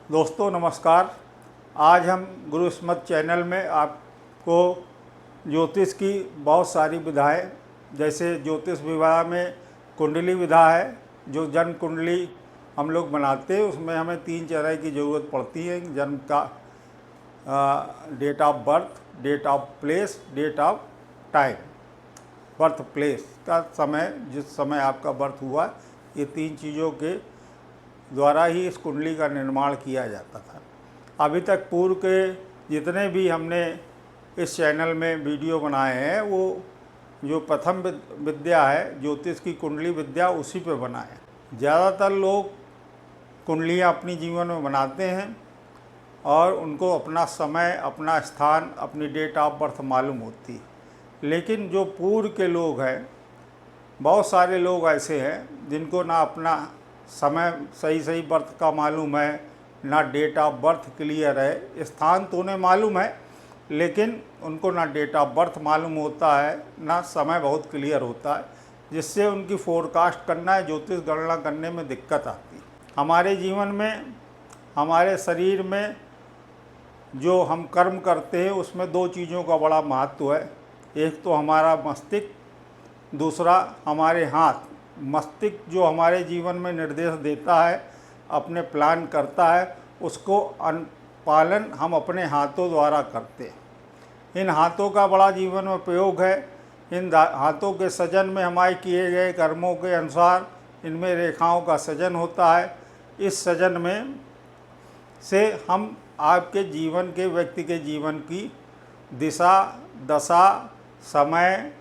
दोस्तों नमस्कार। आज हम गुरु स्मृत चैनल में आपको ज्योतिष की बहुत सारी विधाएं, जैसे ज्योतिष विधा में कुंडली विधा है, जो जन्म कुंडली हम लोग बनाते हैं। उसमें हमें 3 तरह की ज़रूरत पड़ती है। जन्म का date of birth, date of place, date of time. Birth place का समय, जिस समय आपका बर्थ हुआ, ये 3 चीज़ों के द्वारा ही इस कुंडली का निर्माण किया जाता था। अभी तक पूर्व के जितने भी हमने इस चैनल में वीडियो बनाए हैं, वो जो प्रथम विद्या है ज्योतिष की कुंडली विद्या, उसी पे बना है। ज़्यादातर लोग कुंडलियाँ अपनी जीवन में बनाते हैं और उनको अपना समय, अपना स्थान, अपनी डेट ऑफ बर्थ मालूम होती है। लेकिन जो पूर्व के लोग हैं, बहुत सारे लोग ऐसे हैं जिनको ना अपना समय सही बर्थ का मालूम है, ना डेट ऑफ बर्थ क्लियर है। स्थान तो उन्हें मालूम है, लेकिन उनको ना डेट ऑफ बर्थ मालूम होता है, ना समय बहुत क्लियर होता है, जिससे उनकी फोरकास्ट करना, ज्योतिष गणना करने में दिक्कत आती है। हमारे जीवन में, हमारे शरीर में जो हम कर्म करते हैं, उसमें 2 चीज़ों का बड़ा महत्व है। एक तो हमारा मस्तिष्क, दूसरा हमारे हाथ। मस्तिष्क जो हमारे जीवन में निर्देश देता है, अपने प्लान करता है, उसको पालन हम अपने हाथों द्वारा करते हैं। इन हाथों का बड़ा जीवन में प्रयोग है। इन हाथों के सृजन में हमारे किए गए कर्मों के अनुसार इनमें रेखाओं का सृजन होता है। इस सृजन में से हम आपके जीवन के, व्यक्ति के जीवन की दिशा, दशा, समय,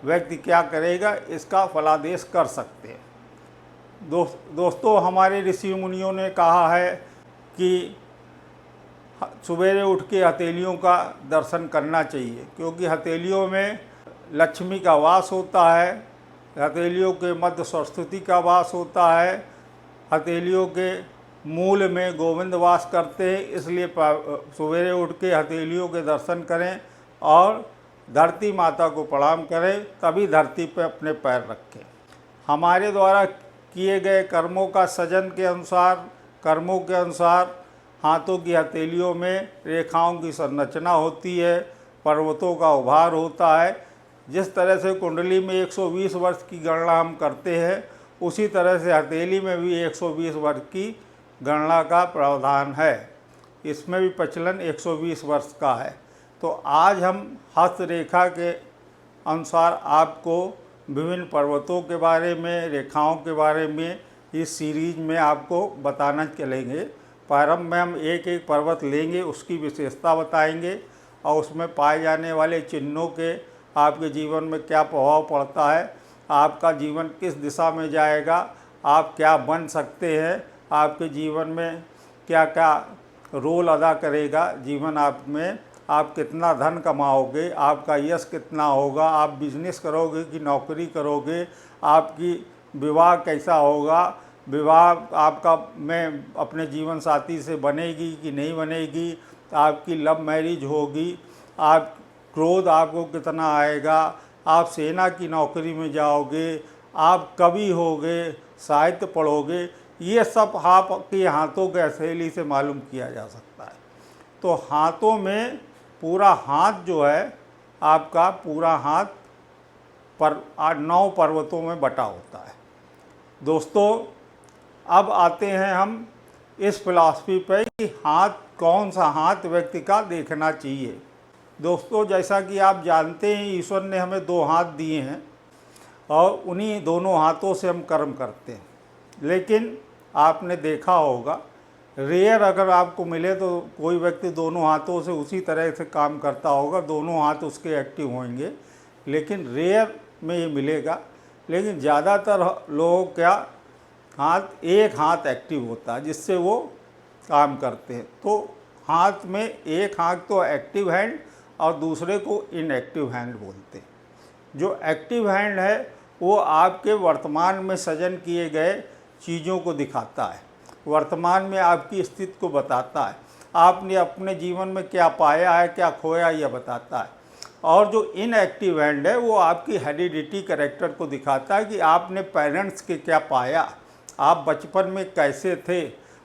व्यक्ति क्या करेगा, इसका फलादेश कर सकते हैं। दोस्तों, हमारे ऋषि मुनियों ने कहा है कि सवेरे उठ के हथेलियों का दर्शन करना चाहिए, क्योंकि हथेलियों में लक्ष्मी का वास होता है, हथेलियों के मध्य सरस्वती का वास होता है, हथेलियों के मूल में गोविंद वास करते हैं। इसलिए सवेरे उठ के हथेलियों के दर्शन करें और धरती माता को प्रणाम करें, तभी धरती पर अपने पैर रखें। हमारे द्वारा किए गए कर्मों का सृजन के अनुसार, कर्मों के अनुसार हाथों की हथेलियों में रेखाओं की संरचना होती है, पर्वतों का उभार होता है। जिस तरह से कुंडली में 120 वर्ष की गणना हम करते हैं, उसी तरह से हथेली में भी 120 वर्ष की गणना का प्रावधान है। इसमें भी प्रचलन 120 वर्ष का है। तो आज हम हस्तरेखा के अनुसार आपको विभिन्न पर्वतों के बारे में, रेखाओं के बारे में इस सीरीज में आपको बताना चलेंगे। प्रारंभ में हम एक एक पर्वत लेंगे, उसकी विशेषता बताएंगे और उसमें पाए जाने वाले चिन्हों के आपके जीवन में क्या प्रभाव पड़ता है, आपका जीवन किस दिशा में जाएगा, आप क्या बन सकते हैं, आपके जीवन में क्या क्या रोल अदा करेगा जीवन आप में, आप कितना धन कमाओगे, आपका यश कितना होगा, आप बिजनेस करोगे कि नौकरी करोगे, आपकी विवाह कैसा होगा, विवाह आपका में अपने जीवन साथी से बनेगी कि नहीं बनेगी, आपकी लव मैरिज होगी, आप क्रोध आपको कितना आएगा, आप सेना की नौकरी में जाओगे, आप कवि होगे, साहित्य पढ़ोगे, ये सब आपके हाथों के हथेली से मालूम किया जा सकता है। तो हाथों में पूरा हाथ जो है, आपका पूरा हाथ पर 9 पर्वतों में बटा होता है। दोस्तों, अब आते हैं हम इस फिलॉसफी पर कि हाथ, कौन सा हाथ व्यक्ति का देखना चाहिए। दोस्तों, जैसा कि आप जानते हैं, ईश्वर ने हमें 2 हाथ दिए हैं और उन्हीं दोनों हाथों से हम कर्म करते हैं। लेकिन आपने देखा होगा, रेयर अगर आपको मिले तो कोई व्यक्ति दोनों हाथों से उसी तरह से काम करता होगा, दोनों हाथ उसके एक्टिव होंगे, लेकिन रेयर में ये मिलेगा। लेकिन ज़्यादातर लोगों का हाथ, एक हाथ एक्टिव होता है जिससे वो काम करते हैं। तो हाथ में एक हाथ तो एक्टिव हैंड और दूसरे को इनएक्टिव हैंड बोलते हैं। जो एक्टिव हैंड है वो आपके वर्तमान में सृजन किए गए चीज़ों को दिखाता है, वर्तमान में आपकी स्थिति को बताता है, आपने अपने जीवन में क्या पाया है, क्या खोया, यह बताता है। और जो इनएक्टिव हैंड है वो आपकी हेरिडिटी कैरेक्टर को दिखाता है कि आपने पेरेंट्स के क्या पाया, आप बचपन में कैसे थे,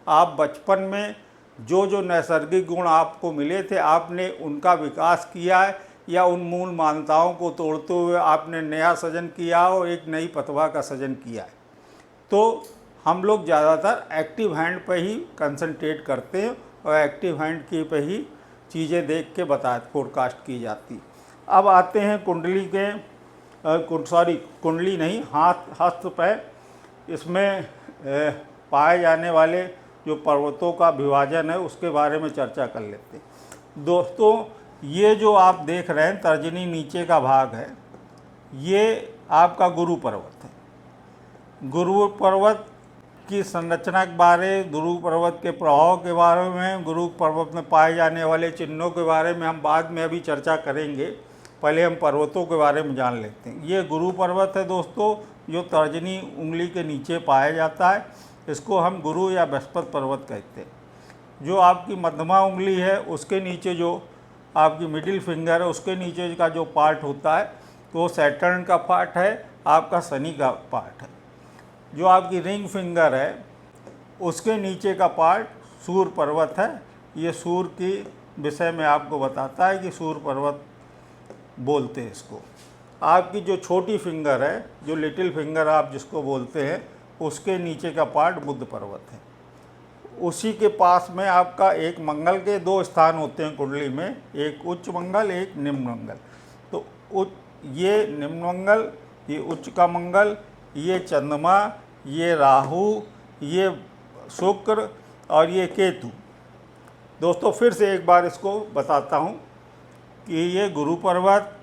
आप बचपन में जो जो नैसर्गिक गुण आपको मिले थे आपने उनका विकास किया है, या उन मूल मान्यताओं को तोड़ते हुए आपने नया सृजन किया और एक नई प्रतिभा का सृजन किया है। तो हम लोग ज़्यादातर एक्टिव हैंड पर ही कंसंट्रेट करते हैं और एक्टिव हैंड के पे ही चीज़ें देख के फोरकास्ट की जाती। अब आते हैं कुंडली के कुंडली नहीं, हस्त पैर। इसमें पाए जाने वाले जो पर्वतों का विभाजन है उसके बारे में चर्चा कर लेते हैं। दोस्तों, ये जो आप देख रहे हैं तर्जनी नीचे का भाग है, ये आपका गुरु पर्वत है। गुरु पर्वत की संरचना के बारे, गुरु पर्वत के प्रभाव के बारे में, गुरु पर्वत में पाए जाने वाले चिन्हों के बारे में हम बाद में अभी चर्चा करेंगे। पहले हम पर्वतों के बारे में जान लेते हैं। ये गुरु पर्वत है दोस्तों, जो तर्जनी उंगली के नीचे पाया जाता है। इसको हम गुरु या बृहस्पति पर्वत कहते हैं। जो आपकी मध्यमा उंगली है उसके नीचे जो आपकी मिडिल फिंगर है उसके नीचे का जो पार्ट होता है वो सैटर्न का पार्ट है, आपका शनि का पार्ट है। जो आपकी रिंग फिंगर है उसके नीचे का पार्ट सूर्य पर्वत है। ये सूर्य की विषय में आपको बताता है कि सूर्य पर्वत बोलते हैं इसको। आपकी जो छोटी फिंगर है, जो लिटिल फिंगर आप जिसको बोलते हैं, उसके नीचे का पार्ट बुध पर्वत है। उसी के पास में आपका एक मंगल के दो स्थान होते हैं कुंडली में, एक उच्च मंगल, एक निम्न मंगल। तो ये निम्न मंगल, ये उच्च का मंगल, ये चंद्रमा, ये राहु, ये शुक्र और ये केतु। दोस्तों फिर से एक बार इसको बताता हूँ कि ये गुरु पर्वत,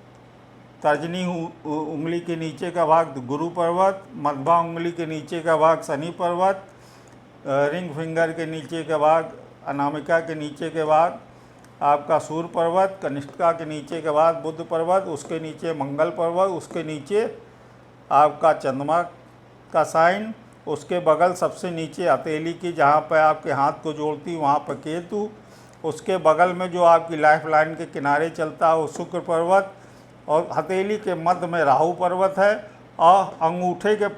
तर्जनी उंगली के नीचे का भाग गुरु पर्वत, मध्यमा उंगली के नीचे का भाग शनि पर्वत, रिंग फिंगर के नीचे का भाग, अनामिका के नीचे के भाग आपका सूर्य पर्वत, कनिष्ठिका के नीचे के बाद बुध पर्वत, उसके नीचे मंगल पर्वत, उसके नीचे आपका चंद्रमा का साइन, उसके बगल सबसे नीचे हथेली की जहाँ पर आपके हाथ को जोड़ती वहाँ पर केतु, उसके बगल में जो आपकी लाइफ लाइन के किनारे चलता है वो शुक्र पर्वत, और हथेली के मध्य में राहु पर्वत है, और अंगूठे के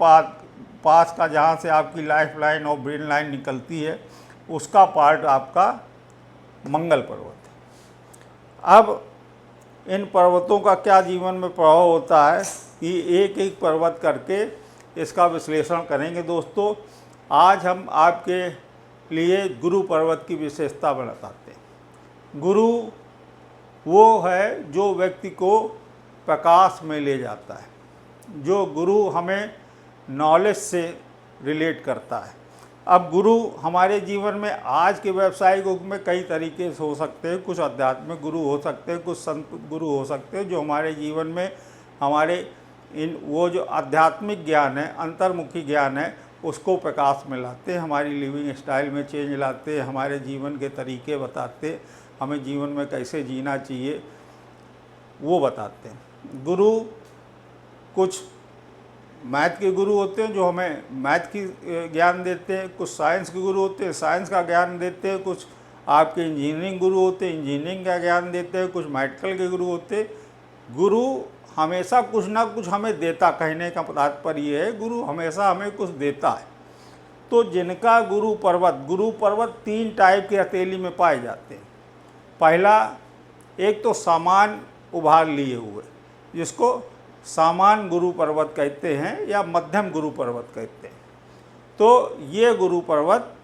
पास का जहाँ से आपकी लाइफ लाइन और ब्रेन लाइन निकलती है उसका पार्ट आपका मंगल पर्वत है। अब इन पर्वतों का क्या जीवन में प्रभाव होता है कि एक एक पर्वत करके इसका विश्लेषण करेंगे। दोस्तों आज हम आपके लिए गुरु पर्वत की विशेषता बताते हैं। गुरु वो है जो व्यक्ति को प्रकाश में ले जाता है, जो गुरु हमें नॉलेज से रिलेट करता है। अब गुरु हमारे जीवन में आज के व्यावसायिक युग में कई तरीके से हो सकते हैं। कुछ आध्यात्मिक गुरु हो सकते हैं, कुछ संत गुरु हो सकते हैं जो हमारे जीवन में हमारे वो जो आध्यात्मिक ज्ञान है, अंतर्मुखी ज्ञान है, उसको प्रकाश में लाते हैं, हमारी लिविंग स्टाइल में चेंज लाते हैं, हमारे जीवन के तरीके बताते, हमें जीवन में कैसे जीना चाहिए वो बताते हैं। गुरु कुछ मैथ के गुरु होते हैं जो हमें मैथ की ज्ञान देते हैं, कुछ साइंस के गुरु होते हैं, साइंस का ज्ञान देते हैं, कुछ आपके इंजीनियरिंग गुरु होते हैं, इंजीनियरिंग का ज्ञान देते हैं, कुछ मेडिकल के गुरु होते हैं। गुरु हमेशा कुछ ना कुछ हमें देता, कहने का तात्पर्य ये है गुरु हमेशा हमें कुछ देता है। तो जिनका गुरु पर्वत 3 टाइप के हथेली में पाए जाते हैं। पहला, एक तो सामान्य उभार लिए हुए जिसको सामान्य गुरु पर्वत कहते हैं या मध्यम गुरु पर्वत कहते हैं। तो ये गुरु पर्वत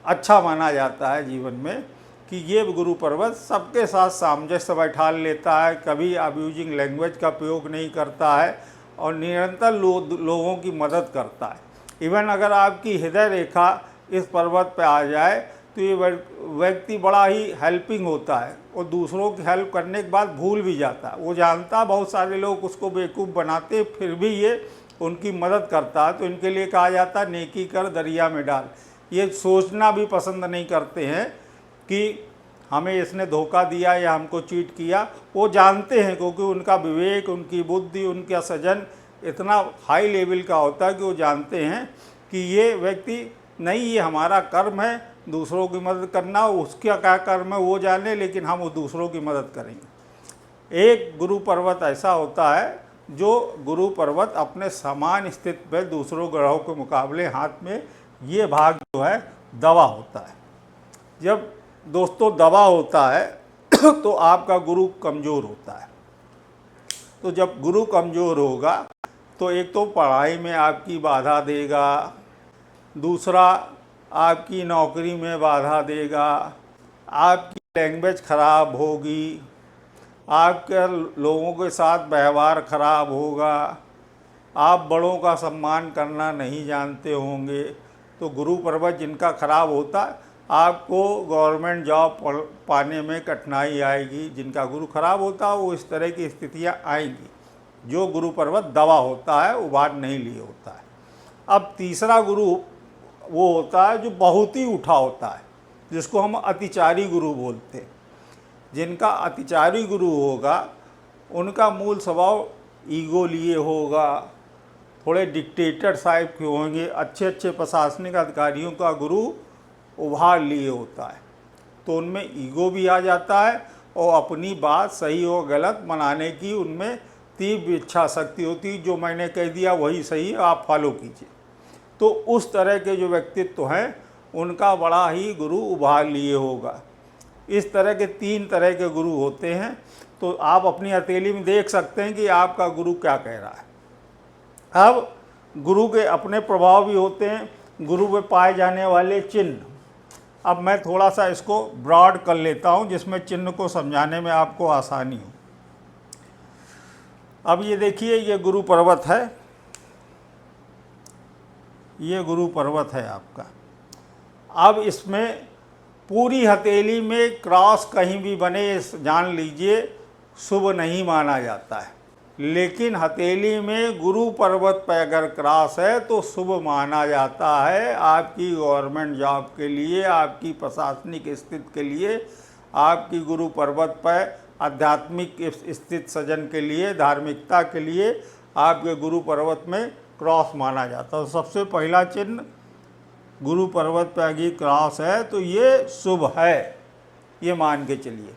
अच्छा माना जाता है जीवन में कि ये गुरु पर्वत सबके साथ सामंजस्य बैठा लेता है, कभी अब्यूजिंग लैंग्वेज का प्रयोग नहीं करता है और निरंतर लोगों की मदद करता है। इवन अगर आपकी हृदय रेखा इस पर्वत पर आ जाए तो ये व्यक्ति बड़ा ही हेल्पिंग होता है और दूसरों की हेल्प करने के बाद भूल भी जाता है। वो जानता, बहुत सारे लोग उसको बेवकूफ़ बनाते, फिर भी ये उनकी मदद करता है। तो इनके लिए कहा जाता है नेकी कर दरिया में डाल। ये सोचना भी पसंद नहीं करते हैं कि हमें इसने धोखा दिया या हमको चीट किया। वो जानते हैं क्योंकि उनका विवेक, उनकी बुद्धि, उनका सजन इतना हाई लेवल का होता है कि वो जानते हैं कि ये व्यक्ति नहीं, ये हमारा कर्म है दूसरों की मदद करना, उसका क्या कर्म है वो जाने, लेकिन हम उस दूसरों की मदद करेंगे। एक गुरु पर्वत ऐसा होता है जो गुरु पर्वत अपने समान स्थिति पर दूसरों ग्रहों के मुकाबले हाथ में ये भाग जो है दवा होता है। जब दोस्तों दबा होता है तो आपका गुरु कमज़ोर होता है। तो जब गुरु कमज़ोर होगा तो एक तो पढ़ाई में आपकी बाधा देगा, दूसरा आपकी नौकरी में बाधा देगा, आपकी लैंग्वेज ख़राब होगी, आपके लोगों के साथ व्यवहार ख़राब होगा, आप बड़ों का सम्मान करना नहीं जानते होंगे। तो गुरु पर्वत जिनका ख़राब होता है, आपको गवर्नमेंट जॉब पाने में कठिनाई आएगी। जिनका गुरु खराब होता है वो इस तरह की स्थितियां आएंगी। जो गुरु पर्वत दबा होता है, उभार नहीं लिए होता है। अब तीसरा गुरु वो होता है जो बहुत ही उठा होता है, जिसको हम अतिचारी गुरु बोलते हैं। जिनका अतिचारी गुरु होगा उनका मूल स्वभाव ईगो लिए होगा, थोड़े डिक्टेटर टाइप के होंगे। अच्छे अच्छे प्रशासनिक अधिकारियों का गुरु उभार लिए होता है तो उनमें ईगो भी आ जाता है और अपनी बात सही और गलत मनाने की उनमें तीव्र इच्छा शक्ति होती है। जो मैंने कह दिया वही सही है, आप फॉलो कीजिए। तो उस तरह के जो व्यक्तित्व हैं उनका बड़ा ही गुरु उभार लिए होगा। इस तरह के 3 तरह के गुरु होते हैं। तो आप अपनी हथेली में देख सकते हैं कि आपका गुरु क्या कह रहा है। अब गुरु के अपने प्रभाव भी होते हैं, गुरु में पाए जाने वाले चिन्ह। अब मैं थोड़ा सा इसको ब्रॉड कर लेता हूं जिसमें चिन्ह को समझाने में आपको आसानी हो। अब ये देखिए, ये गुरु पर्वत है, ये गुरु पर्वत है आपका। अब इसमें पूरी हथेली में क्रॉस कहीं भी बने, जान लीजिए शुभ नहीं माना जाता है। लेकिन हथेली में गुरु पर्वत पर अगर क्रॉस है तो शुभ माना जाता है। आपकी गवर्नमेंट जॉब के लिए, आपकी प्रशासनिक स्थिति के लिए, आपकी गुरु पर्वत पर आध्यात्मिक स्थित सजन के लिए, धार्मिकता के लिए आपके गुरु पर्वत में क्रॉस माना जाता है। तो सबसे पहला चिन्ह गुरु पर्वत पर अगर क्रॉस है तो ये शुभ है, ये मान के चलिए।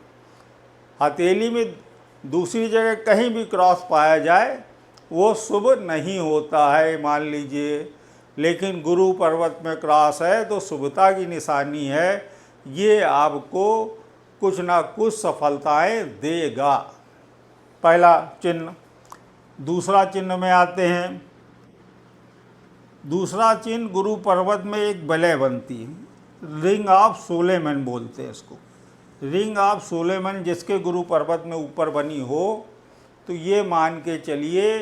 हथेली में दूसरी जगह कहीं भी क्रॉस पाया जाए वो शुभ नहीं होता है, मान लीजिए। लेकिन गुरु पर्वत में क्रॉस है तो शुभता की निशानी है, ये आपको कुछ ना कुछ सफलताएं देगा। पहला चिन्ह। दूसरा चिन्ह में आते हैं। दूसरा चिन्ह गुरु पर्वत में एक वलय बनती है, रिंग ऑफ सोलेमन बोलते हैं इसको। रिंग ऑफ सोलेमन जिसके गुरु पर्वत में ऊपर बनी हो तो ये मान के चलिए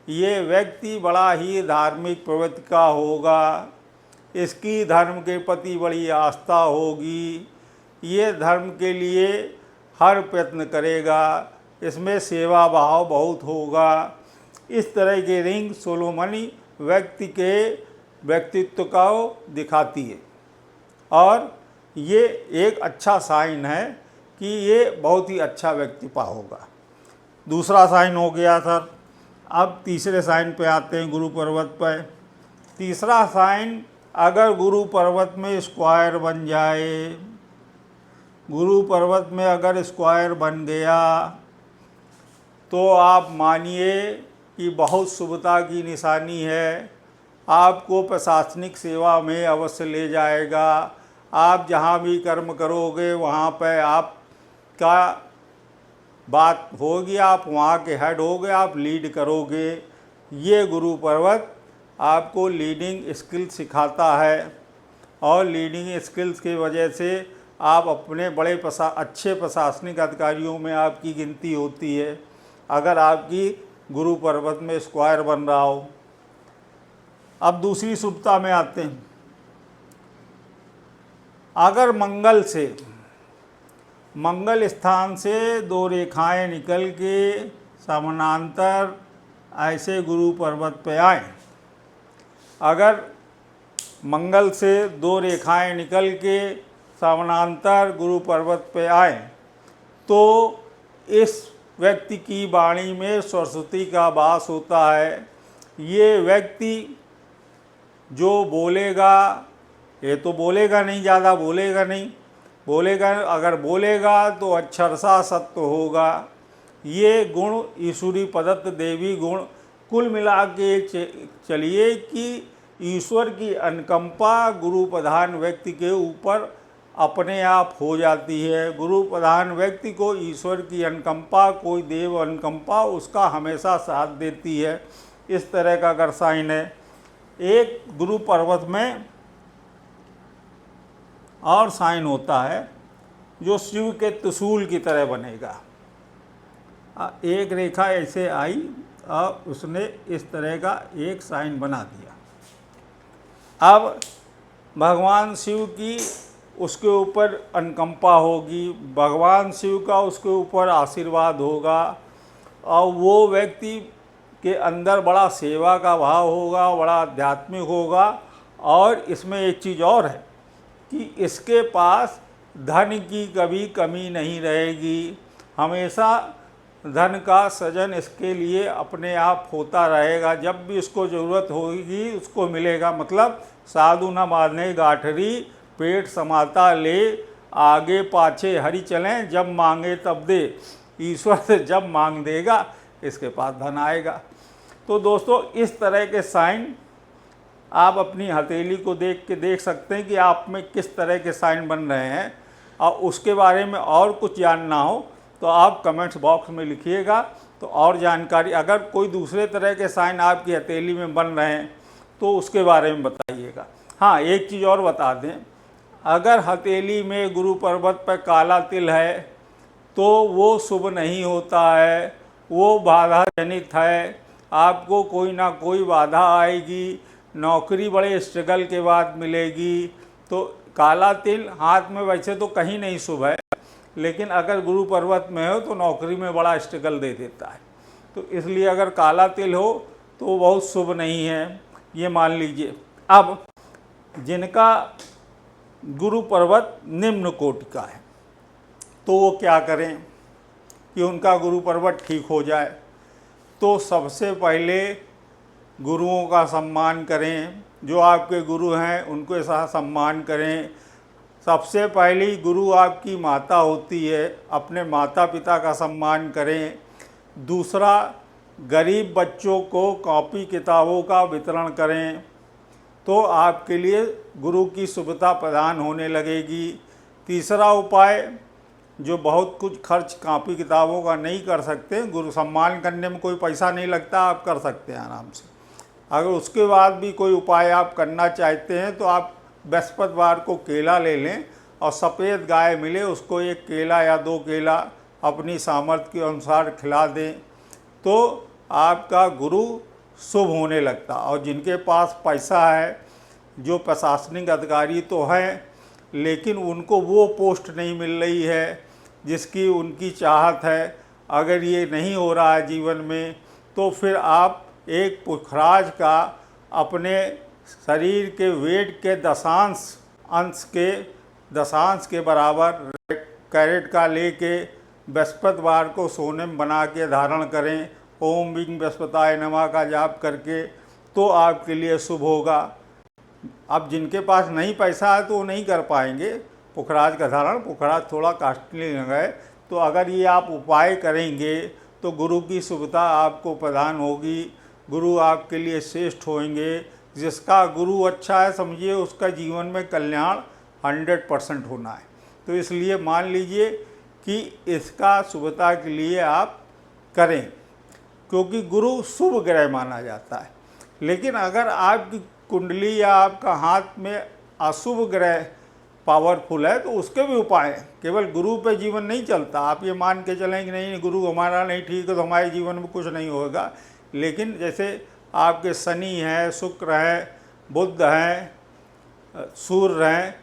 ये व्यक्ति बड़ा ही धार्मिक प्रवृत्ति का होगा, इसकी धर्म के प्रति बड़ी आस्था होगी, ये धर्म के लिए हर प्रयत्न करेगा, इसमें सेवा भाव बहुत होगा। इस तरह के रिंग सोलोमनी व्यक्ति के व्यक्तित्व को दिखाती है और ये एक अच्छा साइन है कि ये बहुत ही अच्छा व्यक्ति होगा। दूसरा साइन हो गया सर। अब तीसरे साइन पे आते हैं गुरु पर्वत पर। तीसरा साइन, अगर गुरु पर्वत में स्क्वायर बन जाए, गुरु पर्वत में अगर स्क्वायर बन गया तो आप मानिए कि बहुत शुभता की निशानी है। आपको प्रशासनिक सेवा में अवश्य ले जाएगा। आप जहाँ भी कर्म करोगे वहाँ पर आपका बात होगी, आप वहाँ के हेड होगे, आप लीड करोगे। ये गुरु पर्वत आपको लीडिंग स्किल सिखाता है और लीडिंग स्किल्स की वजह से आप अपने बड़े अच्छे प्रशासनिक अधिकारियों में आपकी गिनती होती है अगर आपकी गुरु पर्वत में स्क्वायर बन रहा हो। अब दूसरी शुभता में आते हैं। अगर मंगल स्थान से 2 रेखाएं निकल के समानांतर ऐसे गुरु पर्वत पे आए, अगर मंगल से 2 रेखाएं निकल के समानांतर गुरु पर्वत पे आए तो इस व्यक्ति की वाणी में सरस्वती का वास होता है। ये व्यक्ति जो बोलेगा, ये तो बोलेगा नहीं, ज़्यादा बोलेगा नहीं, बोलेगा अगर बोलेगा तो अक्षरशः सत्य होगा। ये गुण ईश्वरी प्रदत्त देवी गुण, कुल मिला के चलिए कि ईश्वर की अनुकंपा गुरु प्रधान व्यक्ति के ऊपर अपने आप हो जाती है। गुरु प्रधान व्यक्ति को ईश्वर की अनुकंपा, कोई देव अनुकंपा उसका हमेशा साथ देती है। इस तरह का अगर साइन है। एक गुरु पर्वत में और साइन होता है जो शिव के त्रिशूल की तरह बनेगा। एक रेखा ऐसे आई और उसने इस तरह का एक साइन बना दिया। अब भगवान शिव की उसके ऊपर अनुकंपा होगी, भगवान शिव का उसके ऊपर आशीर्वाद होगा और वो व्यक्ति के अंदर बड़ा सेवा का भाव होगा, बड़ा आध्यात्मिक होगा। और इसमें एक चीज़ और है कि इसके पास धन की कभी कमी नहीं रहेगी। हमेशा धन का सृजन इसके लिए अपने आप होता रहेगा। जब भी उसको ज़रूरत होगी उसको मिलेगा। मतलब साधु न माने गाठरी, पेट समाता ले, आगे पाछे हरि चलें, जब मांगे तब दे। ईश्वर से जब मांग देगा इसके पास धन आएगा। तो दोस्तों इस तरह के साइन आप अपनी हथेली को देख के देख सकते हैं कि आप में किस तरह के साइन बन रहे हैं। और उसके बारे में और कुछ जानना हो तो आप कमेंट्स बॉक्स में लिखिएगा, तो और जानकारी। अगर कोई दूसरे तरह के साइन आपकी हथेली में बन रहे हैं तो उसके बारे में बताइएगा। हाँ, एक चीज़ और बता दें, अगर हथेली में गुरु पर्वत पर काला तिल है तो वो शुभ नहीं होता है, वो बाधा जनित है। आपको कोई ना कोई बाधा आएगी, नौकरी बड़े स्ट्रगल के बाद मिलेगी। तो काला तिल हाथ में वैसे तो कहीं नहीं शुभ है, लेकिन अगर गुरु पर्वत में हो तो नौकरी में बड़ा स्ट्रगल दे देता है। तो इसलिए अगर काला तिल हो तो वो बहुत शुभ नहीं है, ये मान लीजिए। अब जिनका गुरु पर्वत निम्न कोटि का है तो वो क्या करें कि उनका गुरु पर्वत ठीक हो जाए। तो सबसे पहले गुरुओं का सम्मान करें। जो आपके गुरु हैं उनको ऐसा सम्मान करें। सबसे पहली गुरु आपकी माता होती है, अपने माता पिता का सम्मान करें। दूसरा, गरीब बच्चों को कॉपी किताबों का वितरण करें तो आपके लिए गुरु की शुभता प्रदान होने लगेगी। तीसरा उपाय, जो बहुत कुछ खर्च कॉपी किताबों का नहीं कर सकते, गुरु सम्मान करने में कोई पैसा नहीं लगता, आप कर सकते हैं आराम से। अगर उसके बाद भी कोई उपाय आप करना चाहते हैं तो आप बृहस्पतिवार को केला ले लें और सफ़ेद गाय मिले उसको एक केला या 2 केला अपनी सामर्थ्य के अनुसार खिला दें तो आपका गुरु शुभ होने लगता। और जिनके पास पैसा है, जो प्रशासनिक अधिकारी तो हैं लेकिन उनको वो पोस्ट नहीं मिल रही है जिसकी उनकी चाहत है, अगर ये नहीं हो रहा है जीवन में, तो फिर आप एक पुखराज का अपने शरीर के वेट के दशांश के बराबर कैरेट का लेके बृहस्पतिवार को सोने में बना के धारण करें। ओम विघ्न बृहस्पताय नमः का जाप करके, तो आपके लिए शुभ होगा। अब जिनके पास नहीं पैसा है तो वो नहीं कर पाएंगे पुखराज का धारण, पुखराज थोड़ा कॉस्टली है। तो अगर ये आप उपाय करेंगे तो गुरु की शुभता आपको प्रदान होगी, गुरु आपके लिए श्रेष्ठ होंगे। जिसका गुरु अच्छा है समझिए उसका जीवन में कल्याण 100% होना है। तो इसलिए मान लीजिए कि इसका शुभता के लिए आप करें, क्योंकि गुरु शुभ ग्रह माना जाता है। लेकिन अगर आपकी कुंडली या आपका हाथ में अशुभ ग्रह पावरफुल है तो उसके भी उपाय हैं। केवल गुरु पे जीवन नहीं चलता। आप ये मान के चलें कि नहीं गुरु हमारा नहीं ठीक है तो हमारे जीवन में कुछ नहीं होगा। लेकिन जैसे आपके शनि हैं, शुक्र हैं, बुध हैं, सूर्य हैं,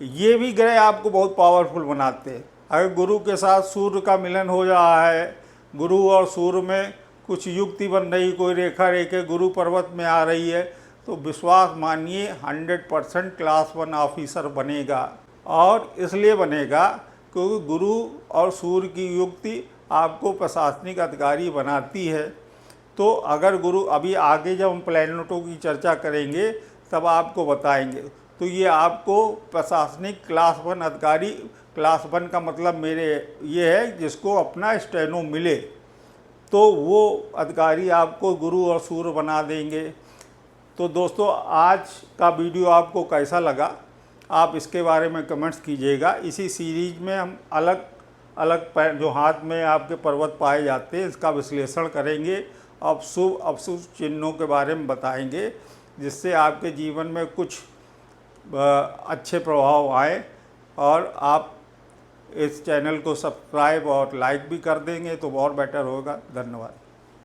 ये भी ग्रह आपको बहुत पावरफुल बनाते हैं। अगर गुरु के साथ सूर्य का मिलन हो रहा है, गुरु और सूर्य में कुछ युक्ति बन रही, कोई रेखा रेखे गुरु पर्वत में आ रही है, तो विश्वास मानिए 100% क्लास 1 ऑफिसर बनेगा। और इसलिए बनेगा क्योंकि गुरु और सूर्य की युक्ति आपको प्रशासनिक अधिकारी बनाती है। तो अगर गुरु, अभी आगे जब हम प्लैनेटों की चर्चा करेंगे तब आपको बताएंगे, तो ये आपको प्रशासनिक क्लास 1 अधिकारी, क्लास 1 का मतलब मेरे ये है जिसको अपना स्टेनो मिले, तो वो अधिकारी आपको गुरु और सूर्य बना देंगे। तो दोस्तों आज का वीडियो आपको कैसा लगा आप इसके बारे में कमेंट्स कीजिएगा। इसी सीरीज में हम अलग अलग जो हाथ में आपके पर्वत पाए जाते हैं इसका विश्लेषण करेंगे और शुभ अशुभ चिन्हों के बारे में बताएंगे, जिससे आपके जीवन में कुछ अच्छे प्रभाव आए। और आप इस चैनल को सब्सक्राइब और लाइक भी कर देंगे तो और बेटर होगा। धन्यवाद।